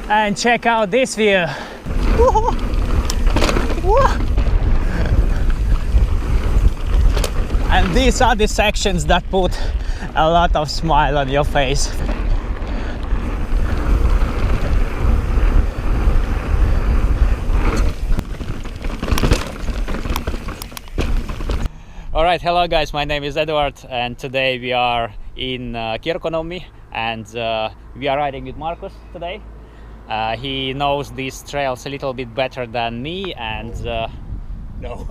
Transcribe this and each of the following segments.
And check out this view. And these are the sections that put a lot of smile on your face. Alright, hello guys, my name is Edward and today we are in Kirkkonummi and we are riding with Markus today. He knows these trails a little bit better than me and no.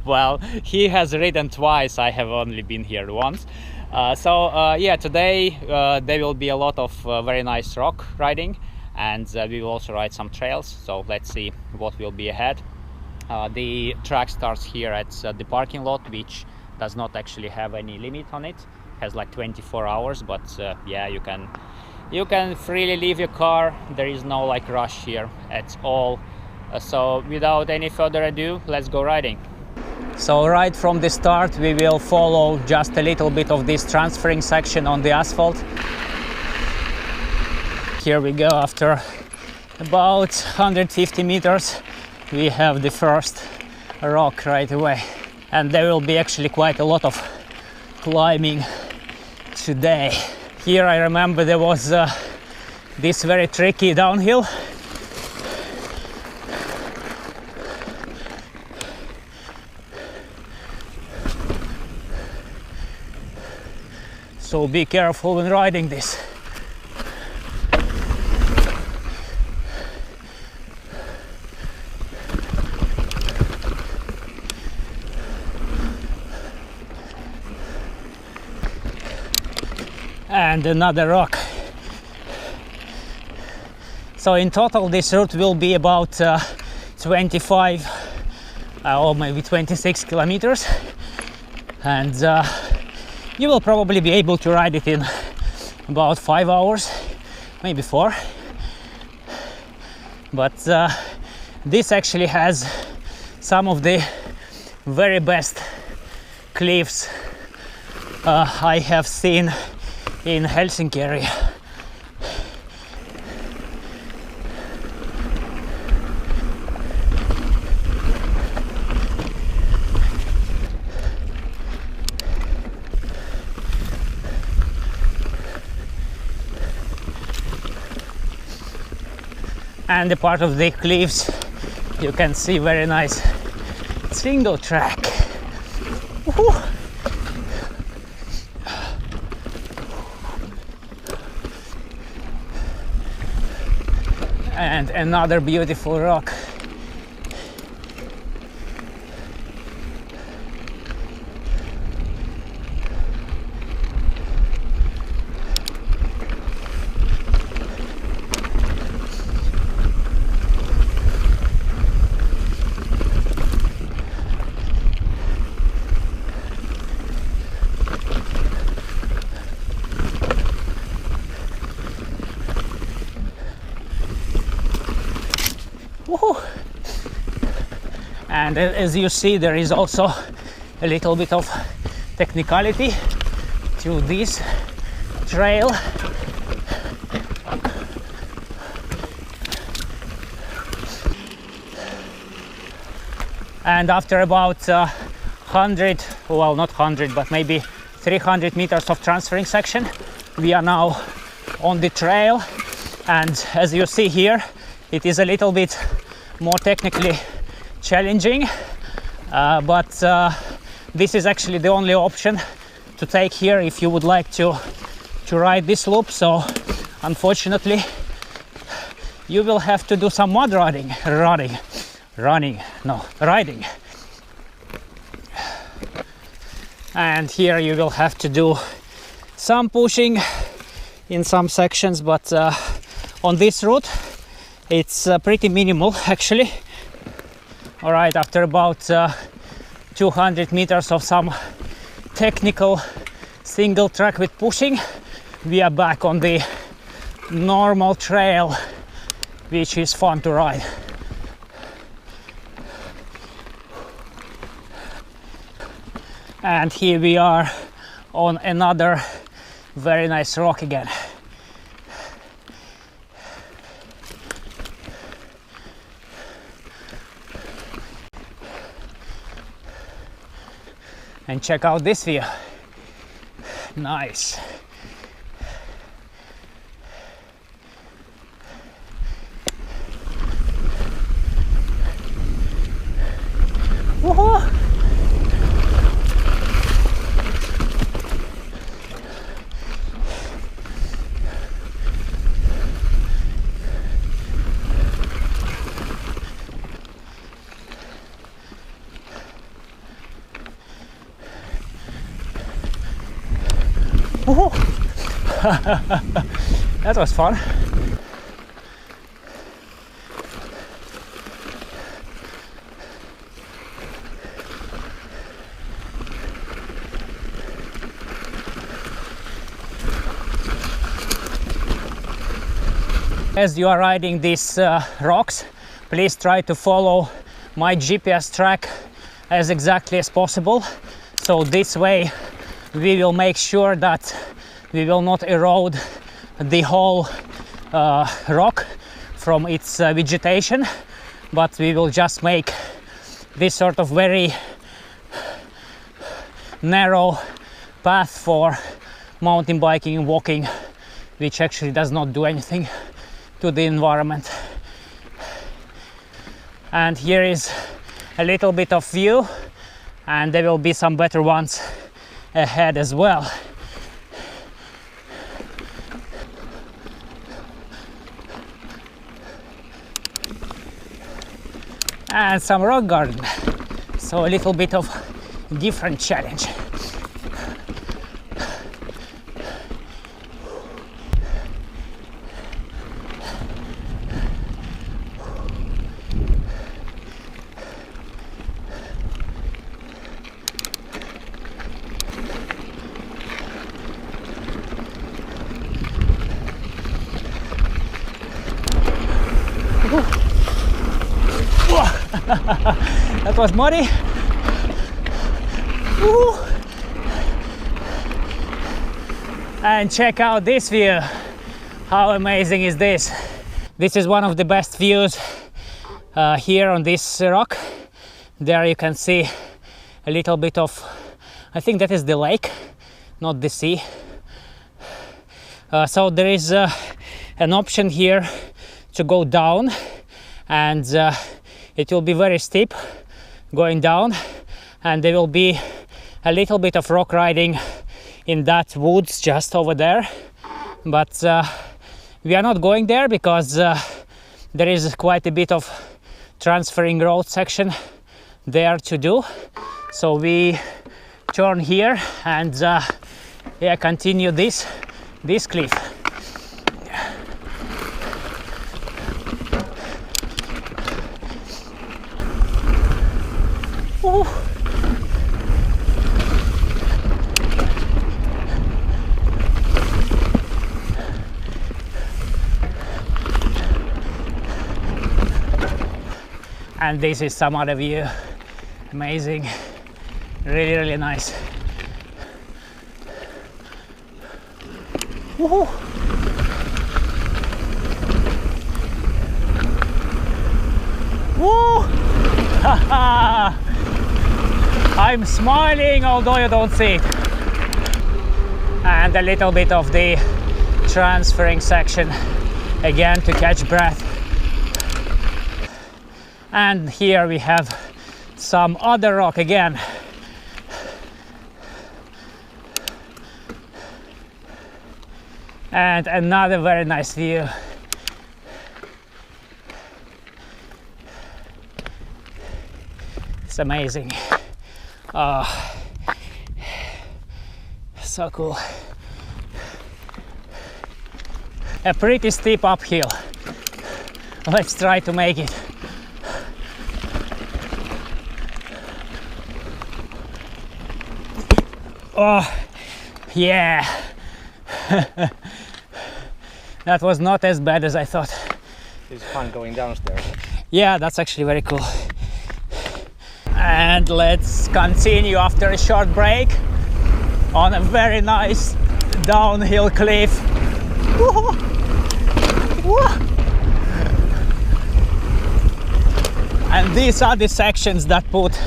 Well, he has ridden twice, I have only been here once. Yeah, today there will be a lot of very nice rock riding and we will also ride some trails, so let's see what will be ahead. The track starts here at the parking lot, which does not actually have any limit on it. It has like 24 hours, but yeah, you can freely leave your car. There is no like rush here at all. So without any further ado, let's go riding. So right from the start we will follow just a little bit of this transferring section on the asphalt. Here we go. After about 150 meters we have the first rock right away, and there will be actually quite a lot of climbing today. Here I remember there was this very tricky downhill. So be careful when riding this. And another rock. So in total this route will be about 25 or maybe 26 kilometers, and you will probably be able to ride it in about 5 hours, maybe 4. But this actually has some of the very best cliffs I have seen in Helsingin area. And the part of the cliffs you can see very nice single track. Woohoo! And another beautiful rock. And as you see, there is also a little bit of technicality to this trail. And after about 100, well, not 100, but maybe 300 meters of transferring section, we are now on the trail. And as you see here, it is a little bit more technically challenging, but this is actually the only option to take here if you would like to ride this loop. So unfortunately you will have to do some mud riding. And here you will have to do some pushing in some sections, but on this route it's pretty minimal actually. All right, after about 200 meters of some technical single track with pushing, we are back on the normal trail, which is fun to ride. And here we are on another very nice rock again. and check out this view. Nice. Woohoo! That was fun. As you are riding these rocks, please try to follow my GPS track as exactly as possible. So this way we will make sure that we will not erode the whole rock from its vegetation, but we will just make this sort of very narrow path for mountain biking and walking, which actually does not do anything to the environment. And here is a little bit of view, and there will be some better ones ahead as well. And some rock garden, so a little bit of different challenge. That was muddy. Woo. And check out this view. How amazing is this? This is one of the best views here on this rock. There you can see a little bit of, I think that is the lake, not the sea. So there is an option here to go down, and it will be very steep going down, and there will be a little bit of rock riding in that woods just over there, but we are not going there because there is quite a bit of transferring road section there to do. So we turn here and yeah, continue this cliff. Ooh. And this is some other view. Amazing, really nice. Woohoo. Woo! I'm smiling, although you don't see it. And a little bit of the transferring section again to catch breath. And here we have some other rock again. And another very nice view. It's amazing. Oh, so cool. A pretty steep uphill. Let's try to make it. Oh, yeah. That was not as bad as I thought. It's fun going downstairs. Yeah, that's actually very cool. And let's continue after a short break on a very nice downhill cliff. Woo! Woo! And these are the sections that put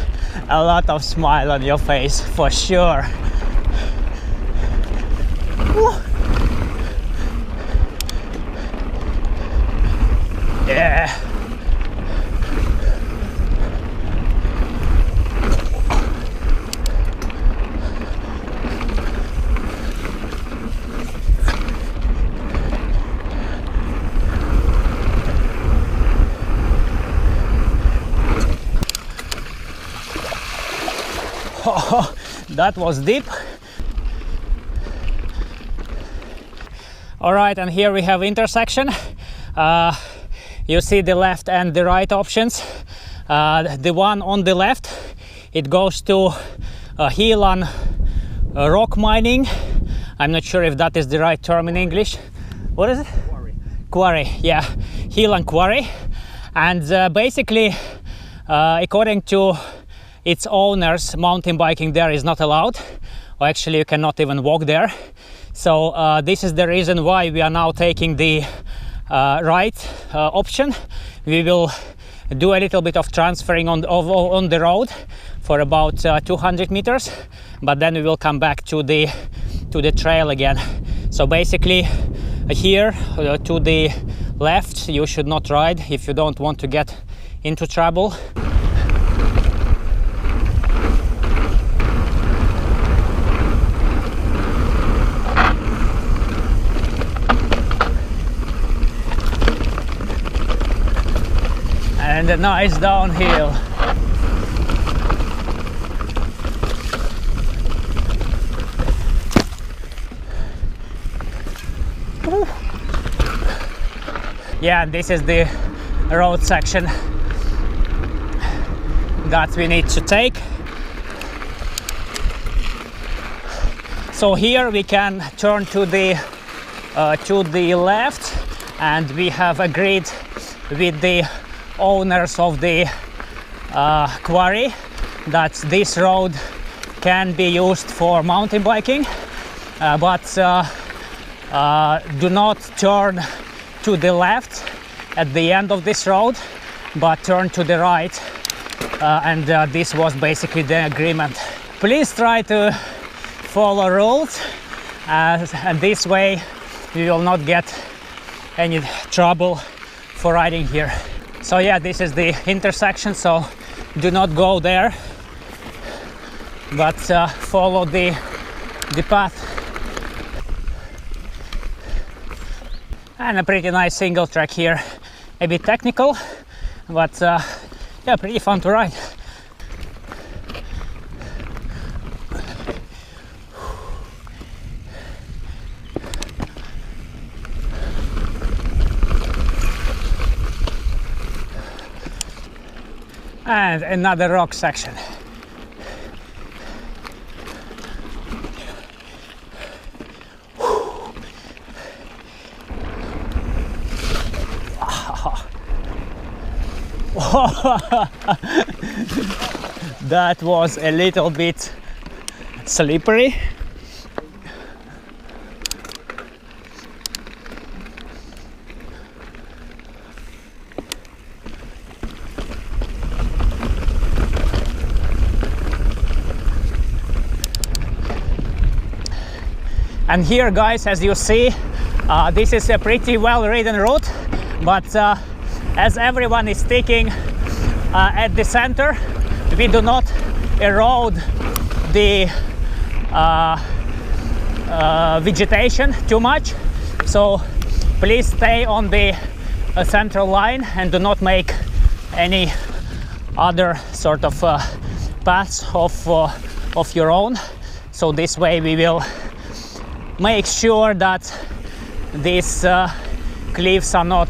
a lot of smile on your face for sure. Woo. Yeah. Oh, that was deep. All right, and here we have intersection. You see the left and the right options. The one on the left, it goes to Hiilan rock mining. I'm not sure if that is the right term in English. What is it? Quarry. Quarry, yeah, Hiilan quarry. And basically, according to its owners, mountain biking there is not allowed, or actually you cannot even walk there. So this is the reason why we are now taking the right option. We will do a little bit of transferring on the road for about 200 meters, but then we will come back to the trail again. So basically here to the left you should not ride if you don't want to get into trouble. And a nice downhill. Woo. Yeah, this is the road section that we need to take. So here we can turn to the left, and we have agreed with the owners of the quarry that this road can be used for mountain biking, but do not turn to the left at the end of this road, but turn to the right, and this was basically the agreement. Please try to follow rules, and this way you will not get any trouble for riding here. So yeah, this is the intersection, so do not go there, but follow the path. And a pretty nice single track here, a bit technical, but yeah, pretty fun to ride. And another rock section. That was a little bit slippery. And here, guys, as you see, this is a pretty well ridden route, but as everyone is sticking at the center, we do not erode the vegetation too much. So please stay on the central line and do not make any other sort of paths of your own. So this way we will make sure that these cliffs are not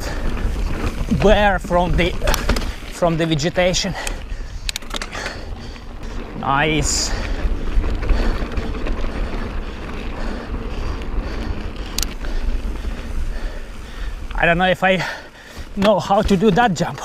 bare from the vegetation. Nice. I don't know if I know how to do that jump.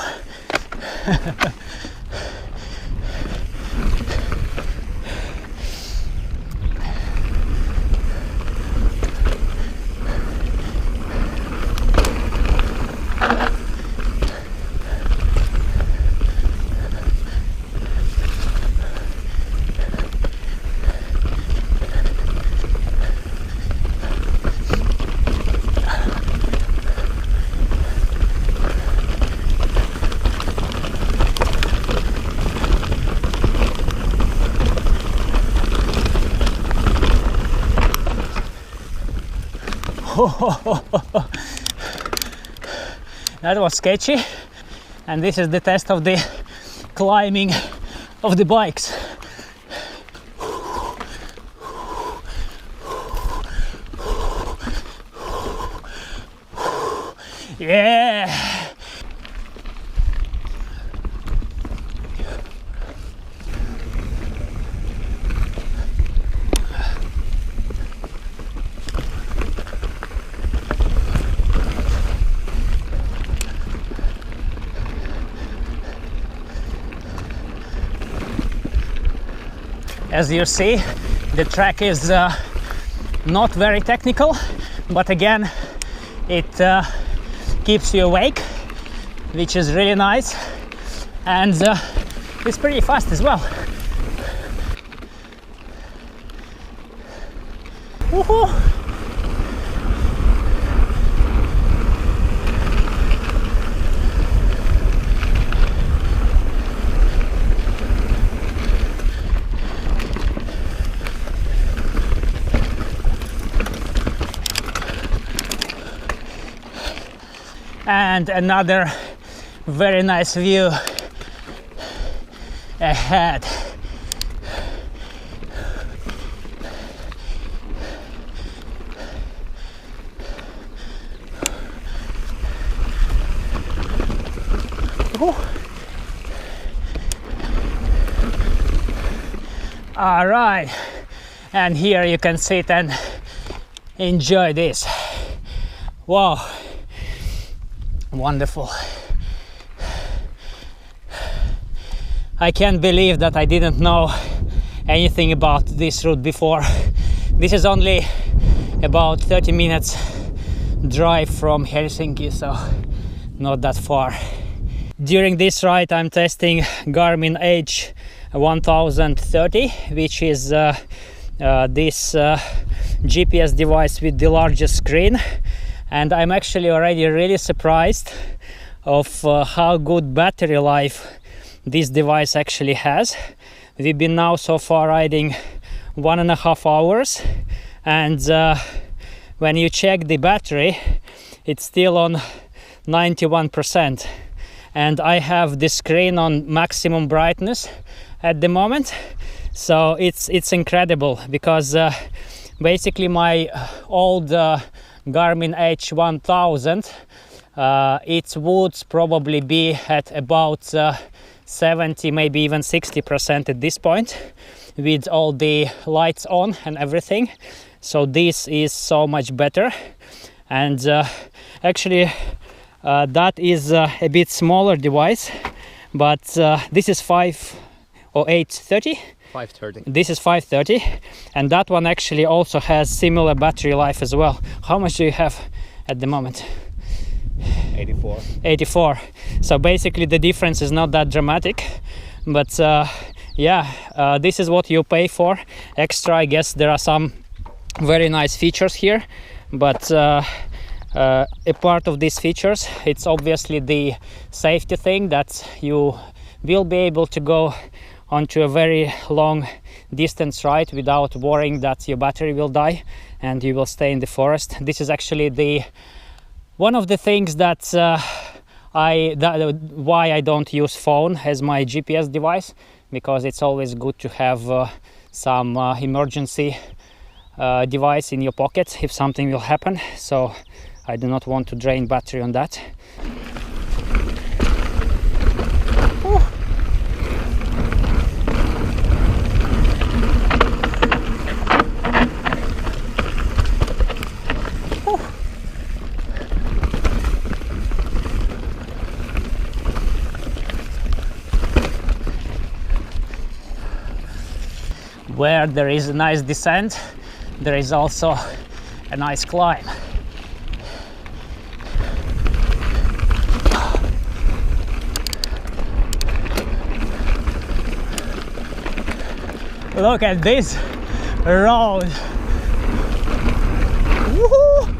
That was sketchy, and this is the test of the climbing of the bikes. Yeah! As you see, the track is not very technical, but again, it keeps you awake, which is really nice, and it's pretty fast as well. Woohoo! And another very nice view ahead. Ooh. All right, and here you can sit and enjoy this. Wow. Wonderful. I can't believe that I didn't know anything about this route before. This is only about 30 minutes drive from Helsinki, so not that far. During this ride I'm testing Garmin H1030, which is this GPS device with the largest screen. And I'm actually already really surprised of how good battery life this device actually has. We've been now so far riding 1.5 hours, and when you check the battery, it's still on 91%. And I have the screen on maximum brightness at the moment, so it's incredible, because basically my old Garmin H1000, it would probably be at about 70, maybe even 60% at this point, with all the lights on and everything. So this is so much better. And actually that is a bit smaller device, but this is 530. This is 530, and that one actually also has similar battery life as well. How much do you have at the moment? 84. So basically the difference is not that dramatic, but this is what you pay for extra. I guess there are some very nice features here, but a part of these features, it's obviously the safety thing, that you will be able to go onto a very long distance ride without worrying that your battery will die and you will stay in the forest. This is actually one of the things that why I don't use phone as my GPS device, because it's always good to have some emergency device in your pocket if something will happen. So I do not want to drain battery on that. Where there is a nice descent, there is also a nice climb. Look at this road. Woohoo!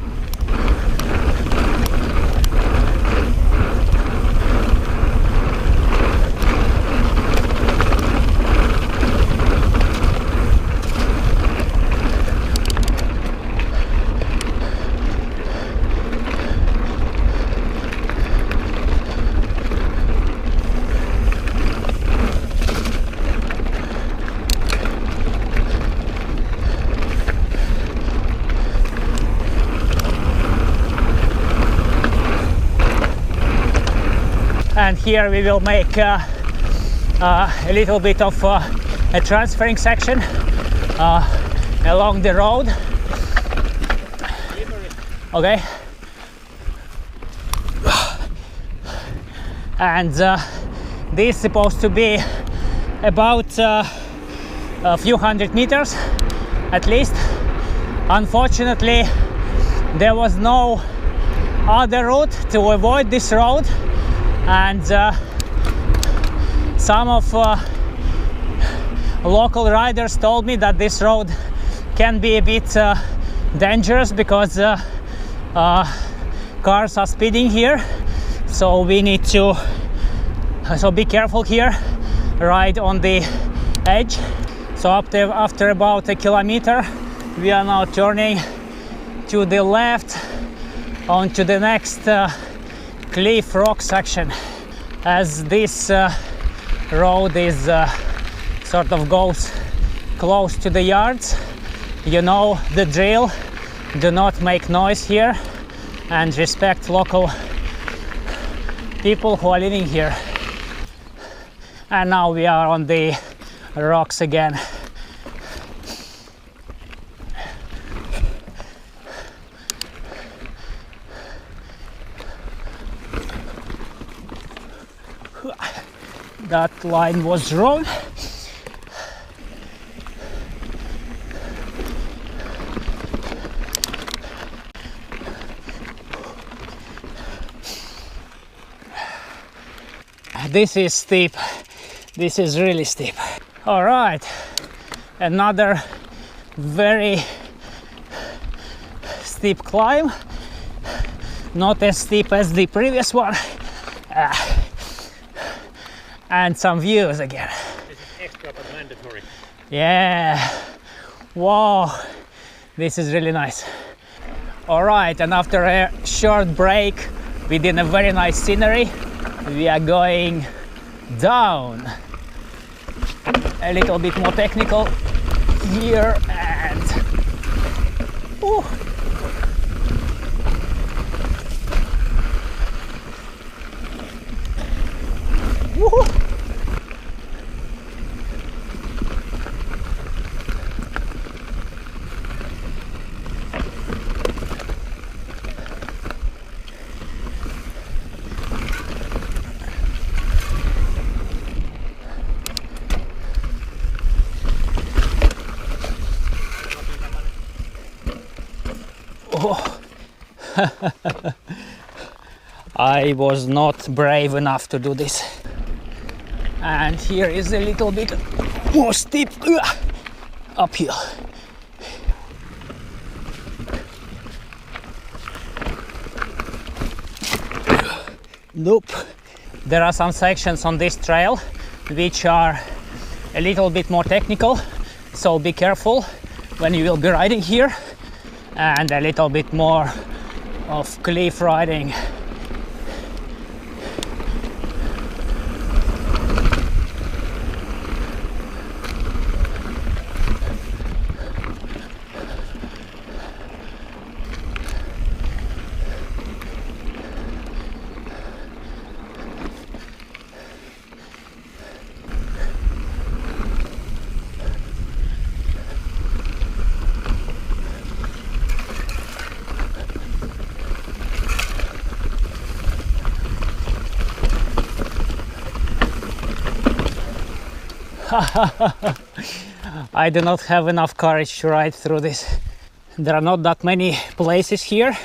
and here we will make a little bit of a transferring section along the road. Okay. And this is supposed to be about a few hundred meters at least. Unfortunately, there was no other route to avoid this road, and some of local riders told me that this road can be a bit dangerous because cars are speeding here, so we need to be careful here, ride on the edge. So after about a kilometer we are now turning to the left onto the next cliff rock section. As this road is sort of goes close to the yards, you know the drill: do not make noise here and respect local people who are living here. And now we are on the rocks again. That line was wrong. This is steep. This is really steep. All right, another very steep climb. Not as steep as the previous one. And some views again. This is extra but mandatory. Yeah. Wow. This is really nice. All right, and after a short break within a very nice scenery, we are going down. A little bit more technical here, and ooh. Woohoo. Oh. I was not brave enough to do this. And here is a little bit more steep uphill. Nope. There are some sections on this trail which are a little bit more technical, so be careful when you will be riding here, and a little bit more of cliff riding. I do not have enough courage to ride through this. There are not that many places here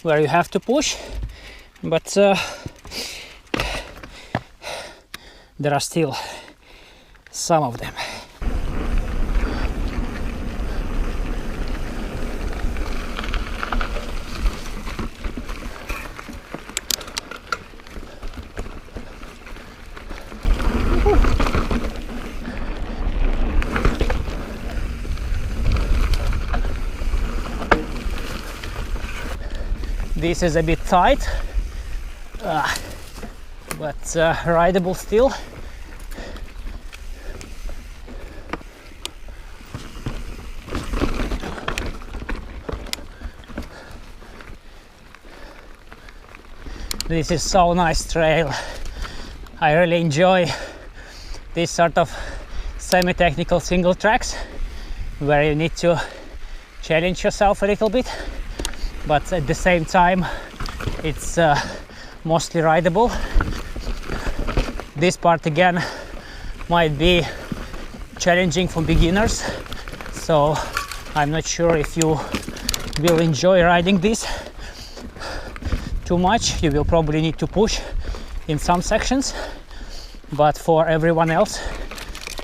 where you have to push, but there are still some of them. This is a bit tight, but rideable still. This is so nice trail, I really enjoy this sort of semi-technical single tracks where you need to challenge yourself a little bit, but at the same time it's mostly rideable. This part again might be challenging for beginners, so I'm not sure if you will enjoy riding this too much. You will probably need to push in some sections, but for everyone else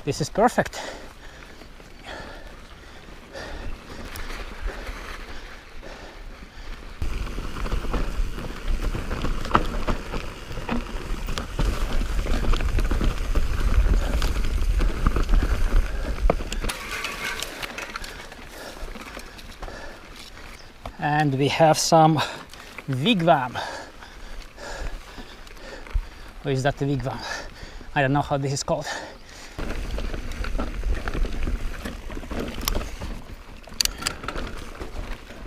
this is perfect. And we have some wigwam. Or is that the wigwam? I don't know how this is called.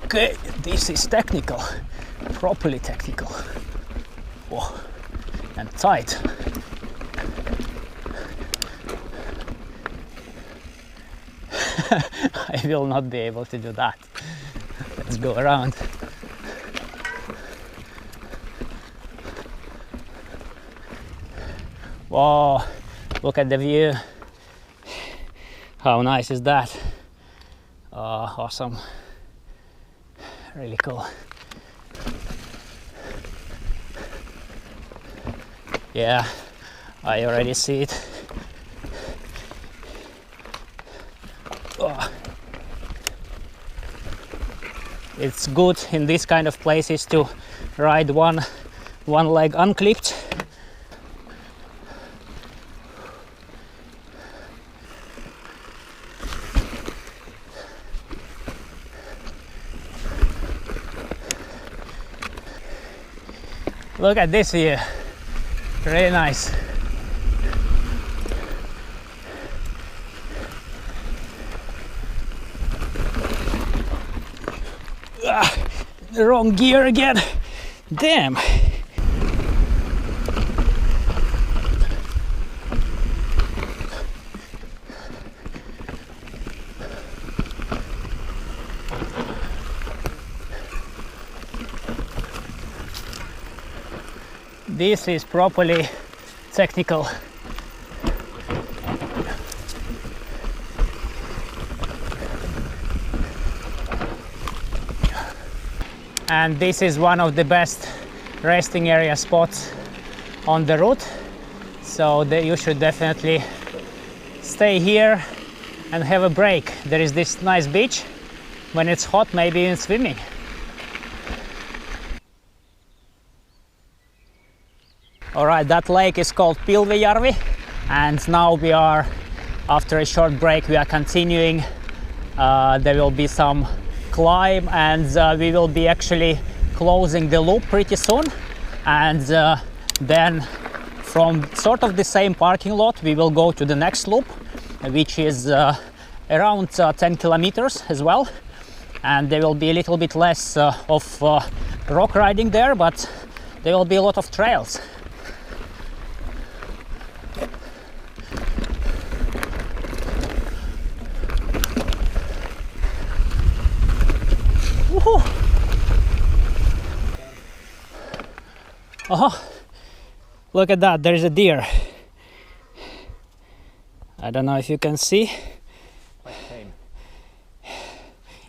Okay, this is technical, properly technical. Oh, and tight. I will not be able to do that. Let's go around. Whoa, look at the view. How nice is that? Oh, awesome. Really cool. Yeah, I already see it. Oh. It's good in this kind of places to ride one leg unclipped. Look at this view, really nice. The wrong gear again, damn. This is properly technical. And this is one of the best resting area spots on the route, so that you should definitely stay here and have a break. There is this nice beach. When it's hot, maybe even swimming. Alright, that lake is called Pilvijärvi, and now we are, after a short break, we are continuing. There will be some climb, and we will be actually closing the loop pretty soon, and then from sort of the same parking lot we will go to the next loop, which is around 10 kilometers as well, and there will be a little bit less of rock riding there, but there will be a lot of trails. Oh, look at that, there's a deer. I don't know if you can see.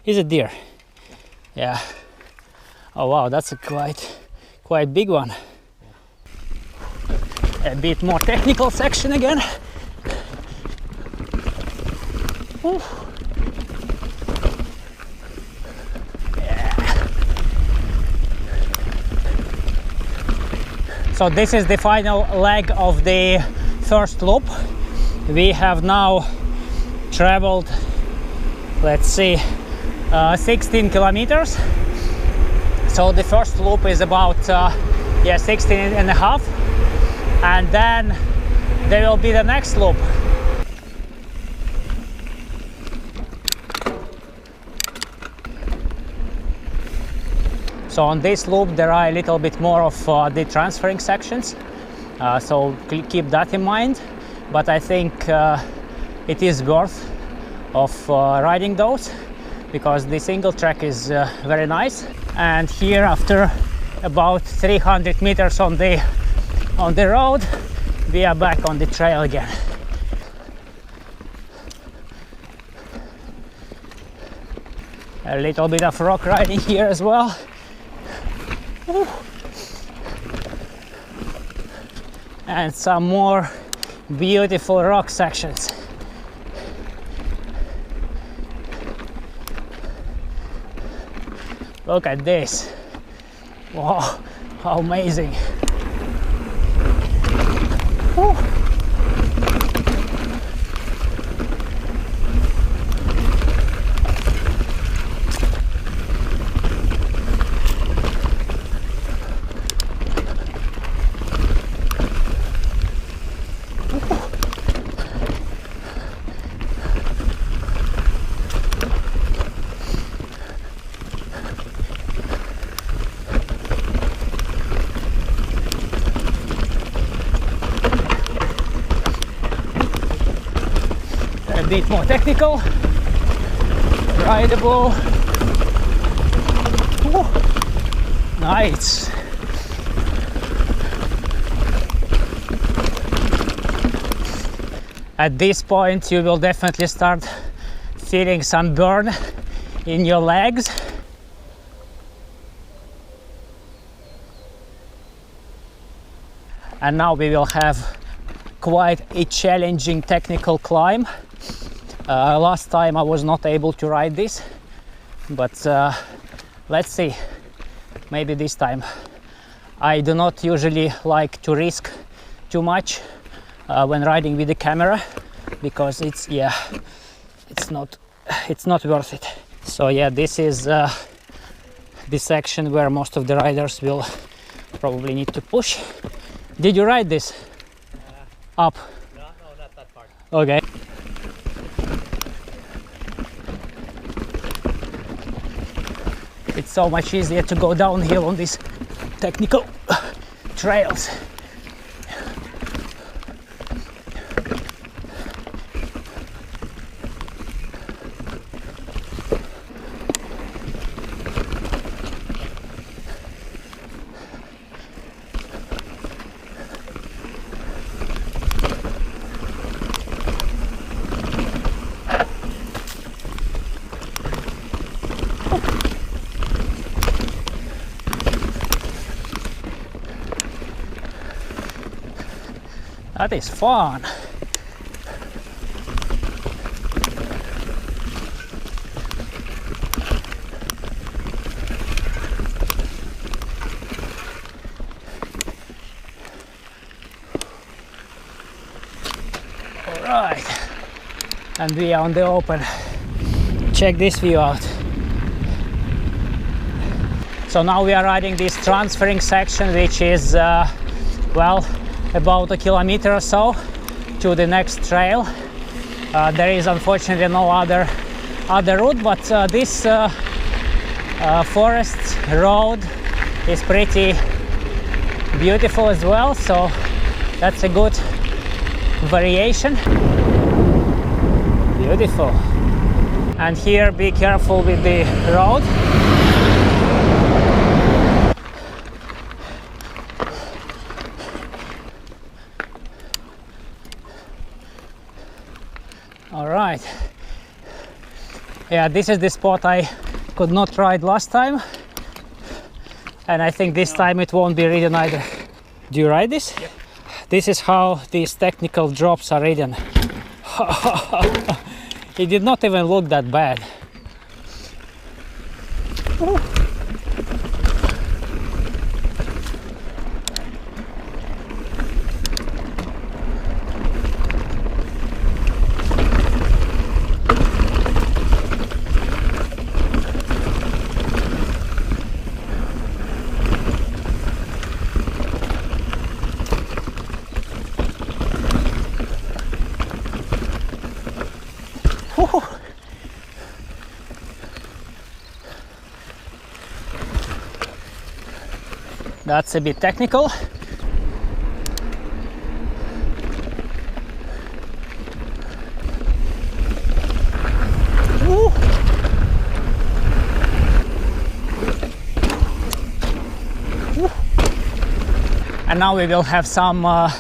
He's a deer. Yeah. Oh wow, that's a quite big one. A bit more technical section again. Ooh. So this is the final leg of the first loop. We have now traveled, let's see, 16 kilometers. So the first loop is about 16 and a half, and then there will be the next loop. So on this loop there are a little bit more of the transferring sections, so keep that in mind. But I think it is worth of riding those, because the single track is very nice. And here, after about 300 meters on the road, we are back on the trail again. A little bit of rock riding here as well. Woo. And some more beautiful rock sections. Look at this. Wow, how amazing. Woo. A bit more technical, rideable. Ooh, nice. At this point you will definitely start feeling some burn in your legs. And now we will have quite a challenging technical climb. Last time I was not able to ride this, but let's see, maybe this time. I do not usually like to risk too much when riding with the camera, because it's not worth it. So yeah, this is the section where most of the riders will probably need to push. Did you ride this? Up? No, not that part. Okay. It's so much easier to go downhill on these technical trails. That is fun. All right, and we are on the open. Check this view out. So now we are riding this transferring section, which is well, about a kilometer or so to the next trail. There is unfortunately no other route, but this forest road is pretty beautiful as well, so that's a good variation. Beautiful. And here, be careful with the road. All right. Yeah, this is the spot I could not ride last time, and I think this time it won't be ridden either. Do you ride this? Yep. This is how these technical drops are ridden. It did not even look that bad. Ooh. That's a bit technical. and now we will have some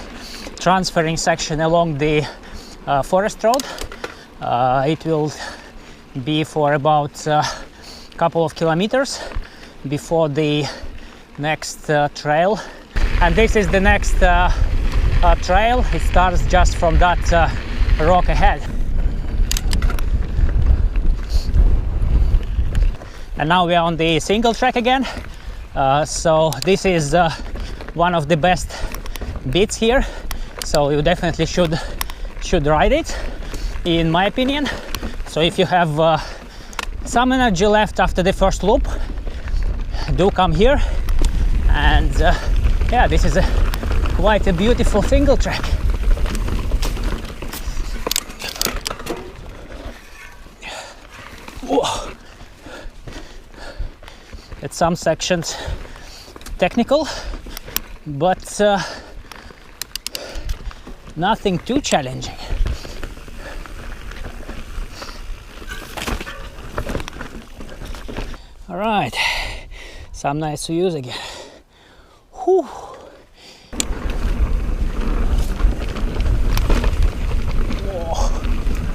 transferring section along the forest road. It will be for about a couple of kilometers before the next trail, and this is the next trail. It starts just from that rock ahead. And now we are on the single track again, so this is one of the best bits here, so you definitely should ride it, in my opinion. So if you have some energy left after the first loop, do come here. And yeah, this is quite a beautiful single track. Whoa. At some sections technical, but nothing too challenging. All right, some nice views again. Whew. Whoa.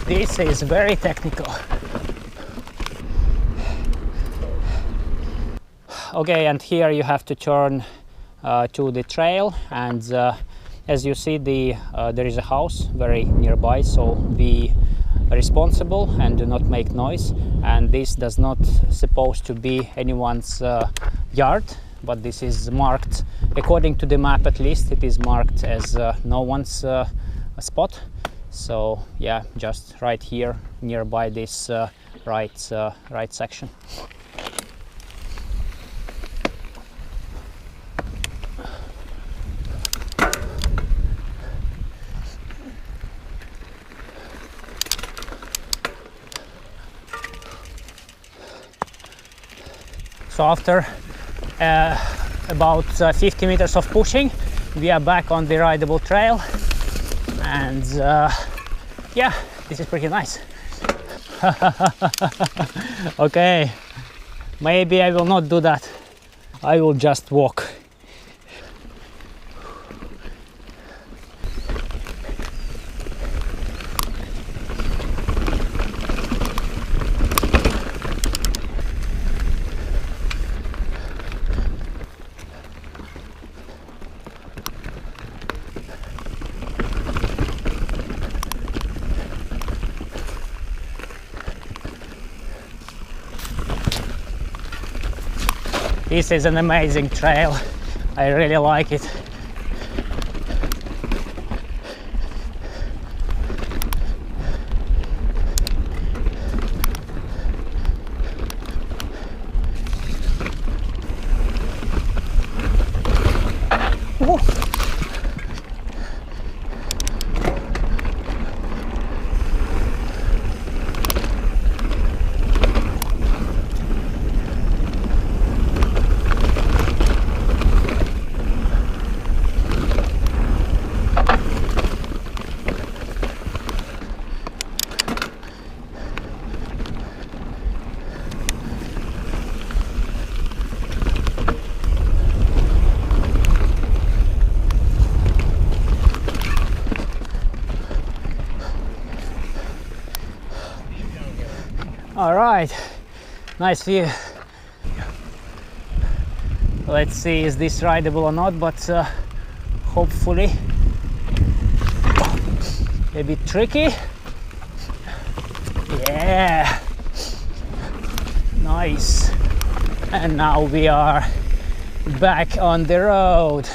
This is very technical. Okay, and here you have to turn to the trail, and as you see, there is a house very nearby, so be responsible and do not make noise. And this does not supposed to be anyone's yard, but this is marked, according to the map at least, it is marked as no one's spot. So yeah, just right here nearby this right section. So after about 50 meters of pushing, we are back on the rideable trail, and yeah, this is pretty nice. Okay, maybe I will not do that. I will just walk. This is an amazing trail. I really like it. All right, nice view. Let's see, is this rideable or not, but hopefully a bit tricky. Yeah, nice. And now we are back on the road.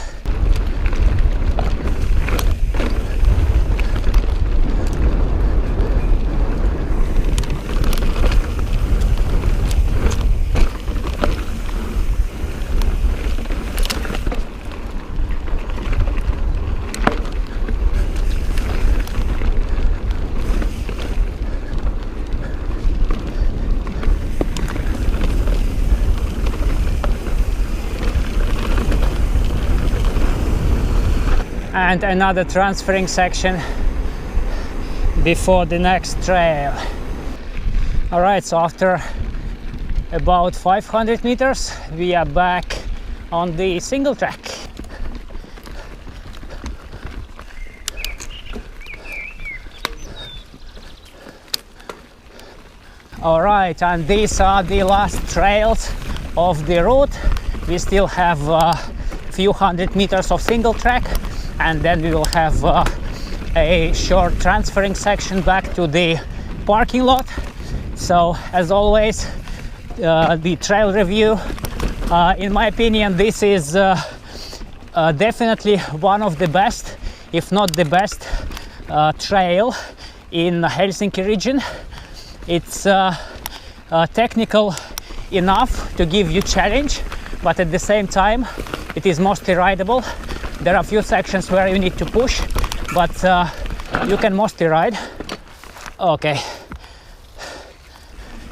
And another transferring section before the next trail. All right, so after about 500 meters we are back on the single track. All right, and these are the last trails of the route. We still have a few hundred meters of single track, and then we will have a short transferring section back to the parking lot. So as always, the trail review, in my opinion, this is definitely one of the best, if not the best, trail in Helsinki region. It's technical enough to give you challenge, but at the same time it is mostly rideable. There are a few sections where you need to push, but you can mostly ride. Okay.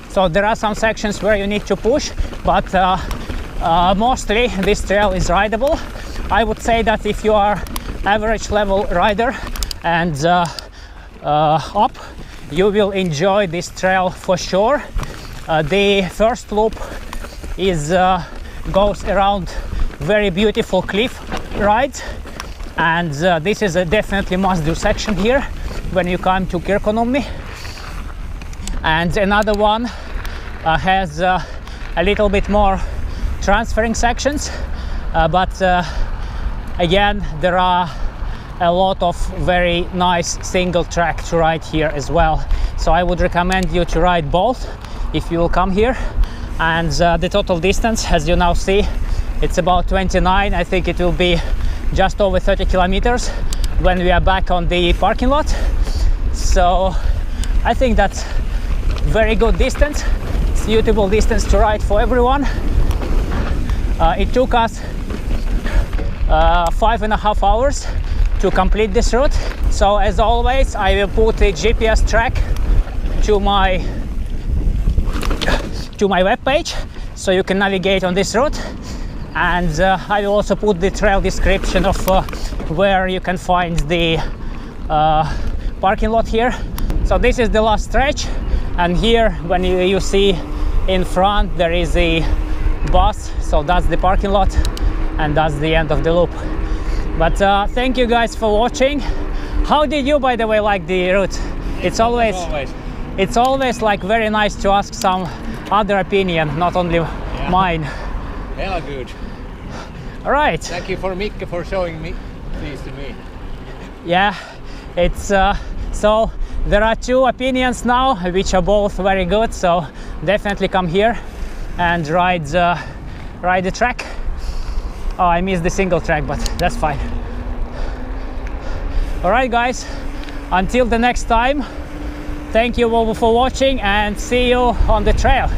So there are some sections where you need to push, but mostly this trail is rideable. I would say that if you are average level rider and up, you will enjoy this trail for sure. The first loop is goes around very beautiful cliff rides, and this is a definitely must-do section here when you come to Kirkkonummi. And another one has a little bit more transferring sections, but again there are a lot of very nice single track to ride here as well. So I would recommend you to ride both if you will come here. And the total distance, as you now see, it's about 29. I think it will be just over 30 kilometers when we are back on the parking lot. So I think that's very good distance, suitable distance to ride for everyone. It took us 5.5 hours to complete this route. So as always, I will put the GPS track to my webpage so you can navigate on this route, and I will also put the trail description of where you can find the parking lot here. So this is the last stretch, and here when you see in front there is a bus, so that's the parking lot and that's the end of the loop. But thank you guys for watching. How did you, by the way, like the route? It's always like very nice to ask some other opinion, not only mine. Hella good. All right. Thank you for Mikke for showing me these to me. Yeah, it's so there are two opinions now, which are both very good. So definitely come here and ride the track. Oh, I missed the single track, but that's fine. All right, guys. Until the next time. Thank you all for watching and see you on the trail.